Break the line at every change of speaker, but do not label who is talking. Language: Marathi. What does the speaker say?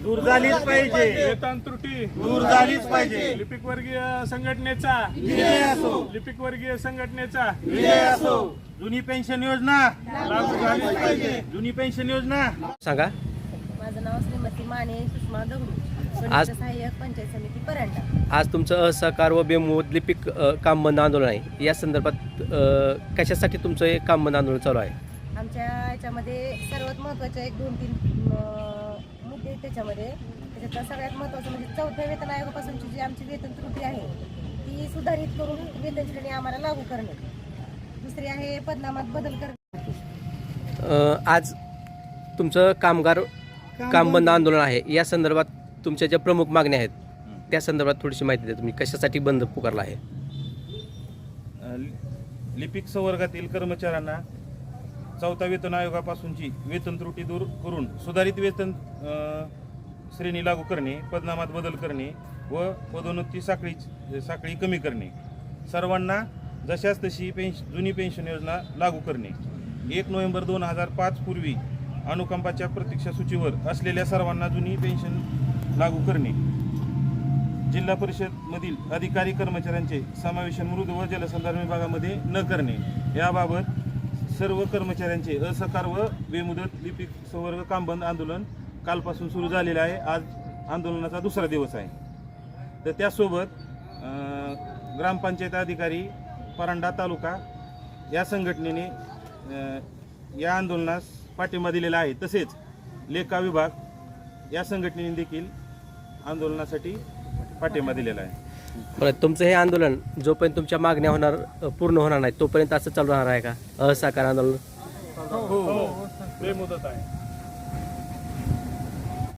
दूर झालीच पाहिजे.
वेतन त्रुटी
दूर झालीच पाहिजे.
लिपिक वर्गीय संघटनेचा
विजय असो.
लिपिक वर्गीय संघटनेचा
विजय असो. जुनी पेन्शन योजना लागू झालीच पाहिजे. जुनी पेन्शन योजना.
सांगा.
माझं नाव श्रीमती माने सुषमा दगडू, सहाय्यक पंचायत समिती परांडा.
आज तुमचं असहकार व बेमुदत लिपिक काम बंद आंदोलन आहे. या संदर्भात कशासाठी तुमचं हे काम बंद आंदोलन चालू आहे?
आमच्या याच्यामध्ये सर्वात महत्त्वाचे 1-2-3 मुद्दे आहेत त्याच्यामध्ये. त्याच्यातला सगळ्यात महत्त्वाचं म्हणजे 4थ्या वेतन आयोगापासूनची जी आमची वेतन त्रुटी आहे ती सुधारित करून वेतन श्रेणी आम्हाला लागू करणे. दुसरी आहे पदनामात बदल करणे.
आज तुमचं कामगार काम बंद आंदोलन आहे. या संदर्भात तुमच्या ज्या प्रमुख मागण्या आहेत त्या संदर्भात थोडीशी माहिती द्या. तुम्ही कशासाठी बंद पुकारला आहे?
लिपिक संवर्गातील कर्मचाऱ्यांना 4थ्या वेतन आयोगापासूनची वेतन त्रुटी दूर करून सुधारित वेतन श्रेणी लागू करणे, पदनामात बदल करणे व पदोन्नती साखळी कमी करणे, सर्वांना जशाच तशी जुनी पेन्शन योजना लागू करणे, 1 नोव्हेंबर 2005 पूर्वी अनुकंपाच्या प्रतीक्षा सूचीवर असलेल्या सर्वांना जुनी पेन्शन लागू करणे, जिल्हा परिषदमधील अधिकारी कर्मचाऱ्यांचे समावेशन मृद व जलसंधारण विभागामध्ये न करणे. याबाबत सर्व कर्मचाऱ्यांचे असहकार व बेमुदत लिपिक संवर्ग काम बंद आंदोलन कालपासून सुरू झालेले आहे. आज आंदोलनाचा दुसरा दिवस आहे. तर त्यासोबत ग्रामपंचायत अधिकारी परांडा तालुका या संघटनेने या आंदोलनास पाठिंबा दिलेला आहे. तसेच लेखा विभाग या संघटनेने देखील आंदोलनासाठी पाठिंबा दिलेला आहे.
बरं, तुमचं हे आंदोलन जोपर्यंत तुमच्या मागण्या पूर्ण होणार नाही तोपर्यंत असं चालू राहणार आहे का असहकार आंदोलन?
हो बेमुदत आहे.